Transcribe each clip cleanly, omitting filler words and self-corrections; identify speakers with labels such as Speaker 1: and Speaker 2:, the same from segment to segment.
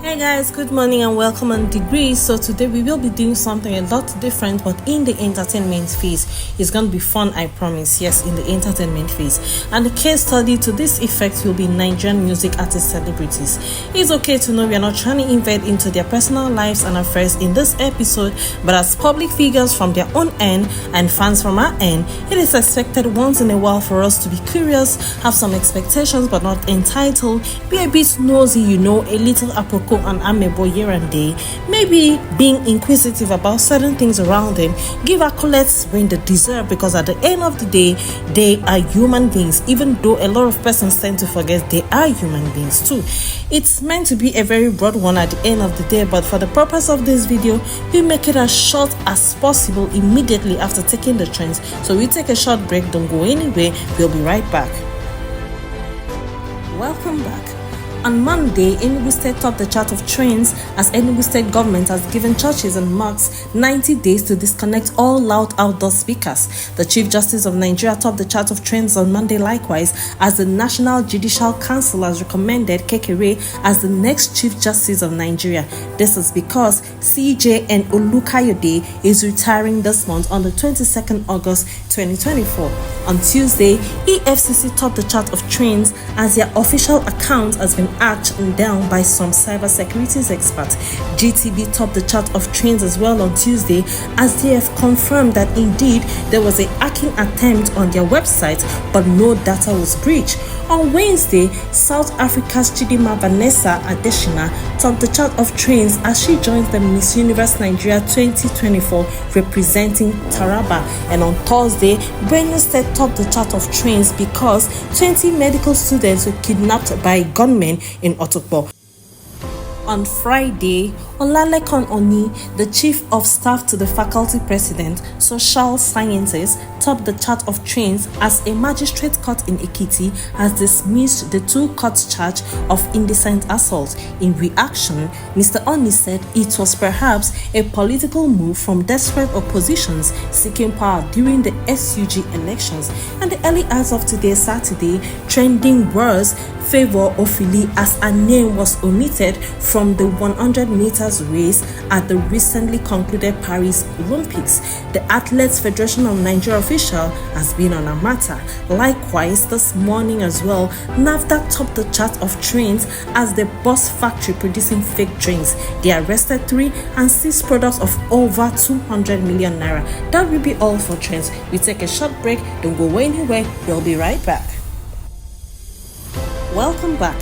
Speaker 1: Hey guys, good morning and welcome on Degree. So today we will be doing something a lot different, but in the entertainment phase. It's going to be fun, I promise. Yes, in the entertainment phase. And the case study to this effect will be Nigerian music artist celebrities. It's okay to know we are not trying to invade into their personal lives and affairs in this episode, but as public figures from their own end and fans from our end, it is expected once in a while for us to be curious, have some expectations but not entitled, be a bit nosy, a little apropos and amebo here and there, maybe being inquisitive about certain things around them, give accolades when they deserve, because at the end of the day, they are human beings, even though a lot of persons tend to forget they are human beings too. It's meant to be a very broad one at the end of the day, but for the purpose of this video, we make it as short as possible immediately after taking the trends. So we take a short break, don't go anywhere, we'll be right back. Welcome back. On Monday, Enugu State topped the chart of trends as Enugu State government has given churches and mosques 90 days to disconnect all loud outdoor speakers. The Chief Justice of Nigeria topped the chart of trends on Monday likewise, as the National Judicial Council has recommended Kekere as the next Chief Justice of Nigeria. This is because CJN Olukayode is retiring this month on the 22nd August 2024. On Tuesday, EFCC topped the chart of trends as their official account has been hacked down by some cybersecurity experts. GTB topped the chart of trends as well on Tuesday, as they have confirmed that indeed there was a hacking attempt on their website, but no data was breached. On Wednesday, South Africa's Chidima Vanessa Adeshina topped the chart of trends as she joins the Miss Universe Nigeria 2024 representing Taraba. And on Thursday, Benue State topped the chart of trends because 20 medical students were kidnapped by gunmen in Otokbo. On Friday, Olalekan Oni, the Chief of Staff to the Faculty President, Social Sciences, topped the chart of trends as a magistrate court in Ekiti has dismissed the two court charge of indecent assault. In reaction, Mr. Oni said it was perhaps a political move from desperate oppositions seeking power during the SUG elections. And the early hours of today, Saturday, trending was Favor Ofili as her name was omitted from the 100 meters race at the recently concluded Paris Olympics. The Athletes Federation of Nigeria official has been on a matter. Likewise, this morning as well, NAFDAC topped the chart of trends as the Boss factory producing fake drinks. They arrested 3 and 6 products of over 200 million naira. That will be all for trends. We take a short break, don't go anywhere, we'll be right back. Welcome back.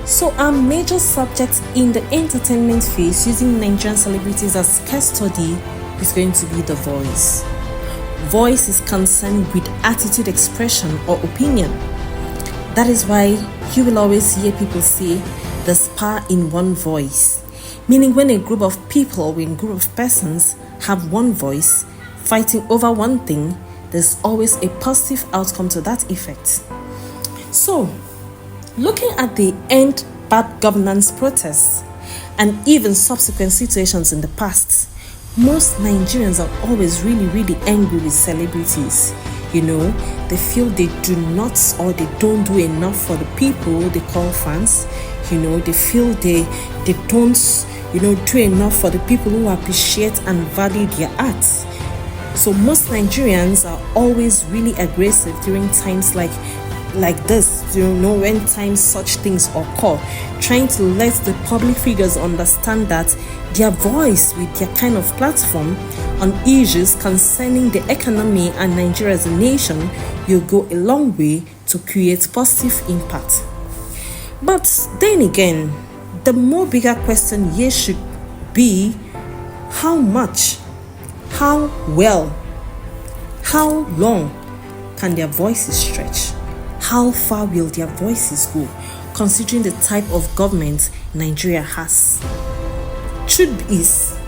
Speaker 1: So our major subject in the entertainment phase using Nigerian celebrities as case study is going to be the voice. Voice is concerned with attitude expression or opinion. That is why you will always hear people say there's power in one voice. Meaning when a group of people or a group of persons have one voice fighting over one thing, there's always a positive outcome to that effect. So, looking at the end bad governance protests and even subsequent situations in the past, most Nigerians are always really angry with celebrities. They feel they do not or they don't do enough for the people they call fans. They feel they don't, do enough for the people who appreciate and value their art. So most Nigerians are always really aggressive during times like this, when times such things occur, trying to let the public figures understand that their voice with their kind of platform on issues concerning the economy and Nigeria as a nation will go a long way to create positive impact. But then again, the more bigger question here should be how much, how well, how long can their voices stretch? How far will their voices go, considering the type of government Nigeria has? Truth is,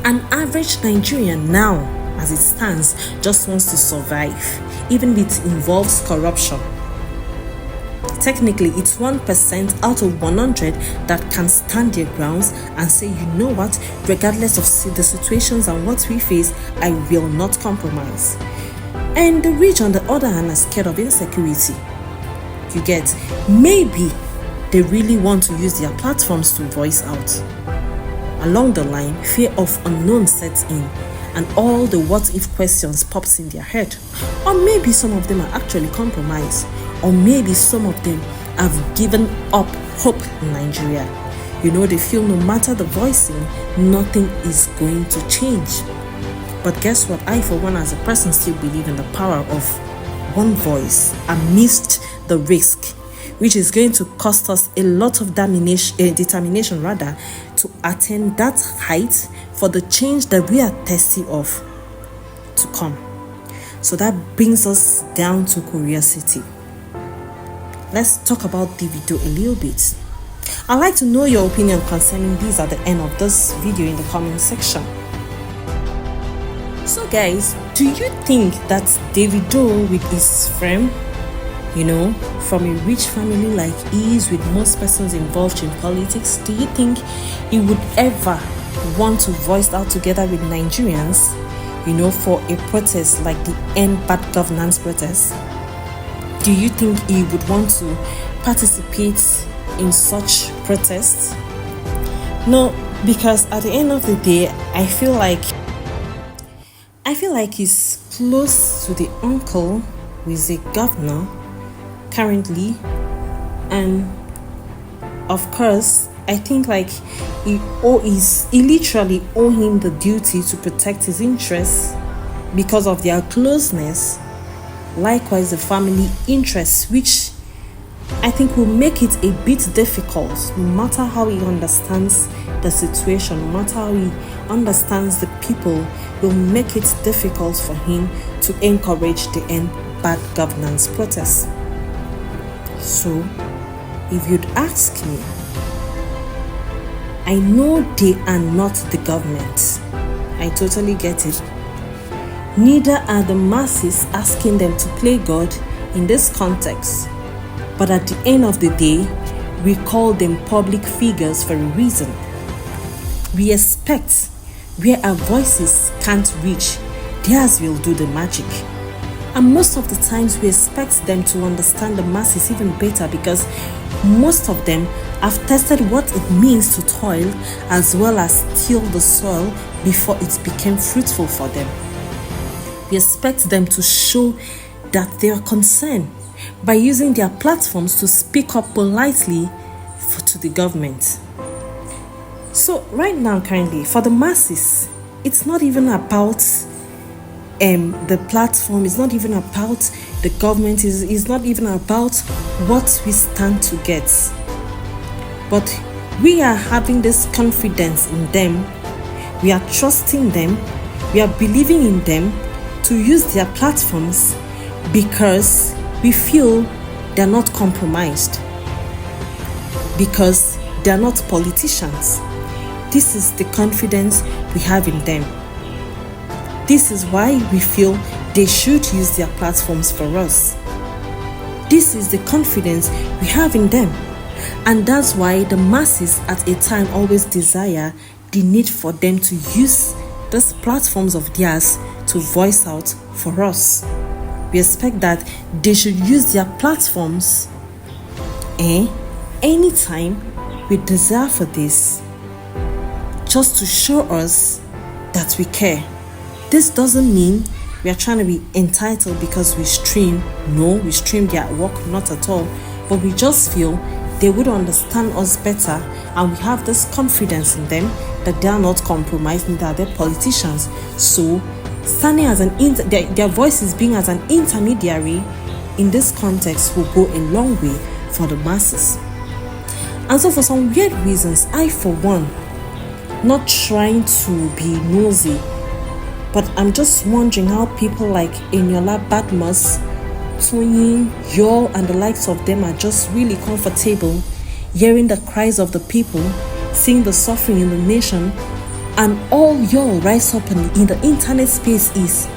Speaker 1: an average Nigerian now, as it stands, just wants to survive, even if it involves corruption. Technically, it's 1% out of 100 that can stand their grounds and say, regardless of the situations and what we face, I will not compromise. And the rich, on the other hand, are scared of insecurity. You get, maybe they really want to use their platforms to voice out. Along the line, fear of unknown sets in, and all the what-if questions pops in their head. Or maybe some of them are actually compromised, or maybe some of them have given up hope in Nigeria. They feel no matter the voicing, nothing is going to change. But guess what? I, for one, as a person, still believe in the power of one voice amidst the risk, which is going to cost us a lot of determination to attain that height for the change that we are thirsty of to come. So that brings us down to curiosity. Let's talk about Davido a little bit. I'd like to know your opinion concerning these at the end of this video in the comment section. So guys, do you think that Davido with his friend, from a rich family like he is, with most persons involved in politics, do you think he would ever want to voice out together with Nigerians, for a protest like the End Bad Governance protest? Do you think he would want to participate in such protests? No, because at the end of the day, I feel like he's close to the uncle who is a governor currently, and of course I think he literally owe him the duty to protect his interests because of their closeness. Likewise, the family interests, which I think will make it a bit difficult, no matter how he understands the situation, no matter how he understands the people, will make it difficult for him to encourage the End Bad Governance protest. So, if you'd ask me, I know they are not the government. I totally get it. Neither are the masses asking them to play God in this context. But at the end of the day, we call them public figures for a reason. We expect where our voices can't reach, theirs will do the magic. And most of the times we expect them to understand the masses even better, because most of them have tested what it means to toil as well as till the soil before it became fruitful for them. We expect them to show that they are concerned by using their platforms to speak up politely to the government. So right now, currently, for the masses, it's not even about the platform, it's not even about the government, it's not even about what we stand to get. But we are having this confidence in them, we are trusting them, we are believing in them to use their platforms because we feel they're not compromised, because they're not politicians. This is the confidence we have in them. This is why we feel they should use their platforms for us. This is the confidence we have in them. And that's why the masses at a time always desire the need for them to use these platforms of theirs to voice out for us. We expect that they should use their platforms anytime we desire for this, just to show us that we care. This doesn't mean we are trying to be entitled because we stream. No, we stream their work, not at all. But we just feel they would understand us better, and we have this confidence in them that they are not compromised, neither are they politicians. So standing as their voices being as an intermediary in this context will go a long way for the masses. And so for some weird reasons, I for one, not trying to be nosy, but I'm just wondering how people like Eniola Badmus, Toyin, Yo, and the likes of them are just really comfortable hearing the cries of the people, seeing the suffering in the nation, and all y'all rise up in the internet space is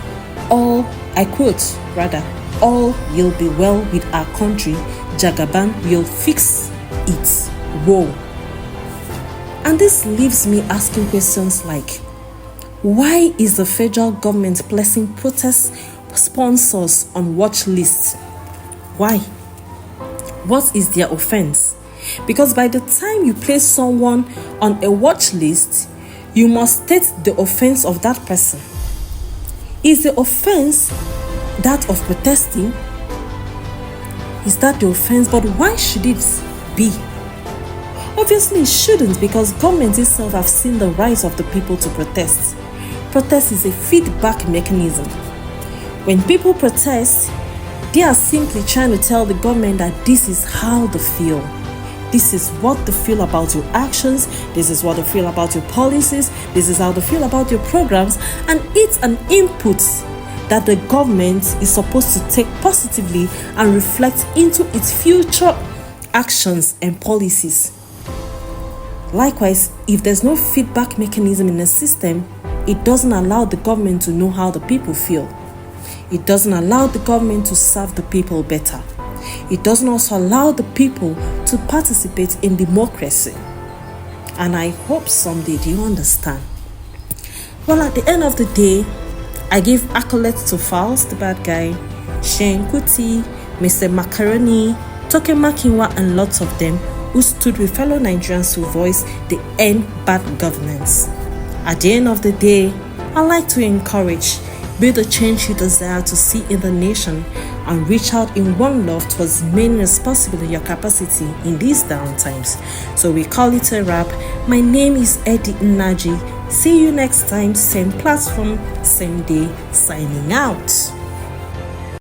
Speaker 1: all, I quote rather, all will be well with our country, Jagaban will fix it. Whoa. And this leaves me asking questions like, why is the federal government placing protest sponsors on watch lists? Why? What is their offense? Because by the time you place someone on a watch list, you must state the offense of that person. Is the offense that of protesting? Is that the offense? But why should it be? Obviously it shouldn't, because government itself have seen the rights of the people to protest. Protest is a feedback mechanism. When people protest, they are simply trying to tell the government that this is how they feel. This is what they feel about your actions. This is what they feel about your policies. This is how they feel about your programs. And it's an input that the government is supposed to take positively and reflect into its future actions and policies. Likewise, if there's no feedback mechanism in the system, it doesn't allow the government to know how the people feel. It doesn't allow the government to serve the people better. It doesn't also allow the people to participate in democracy. And I hope someday you understand. Well, at the end of the day, I give accolades to Faust, the bad guy, Shane Kuti, Mr. Macaroni, Toke Makinwa, and lots of them who stood with fellow Nigerians to voice the end bad governance. At the end of the day, I like to encourage, be the change you desire to see in the nation, and reach out in one love towards remaining responsible in your capacity in these down times. So we call it a wrap. My name is Eddie Naji. See you next time, same platform, same day, signing out.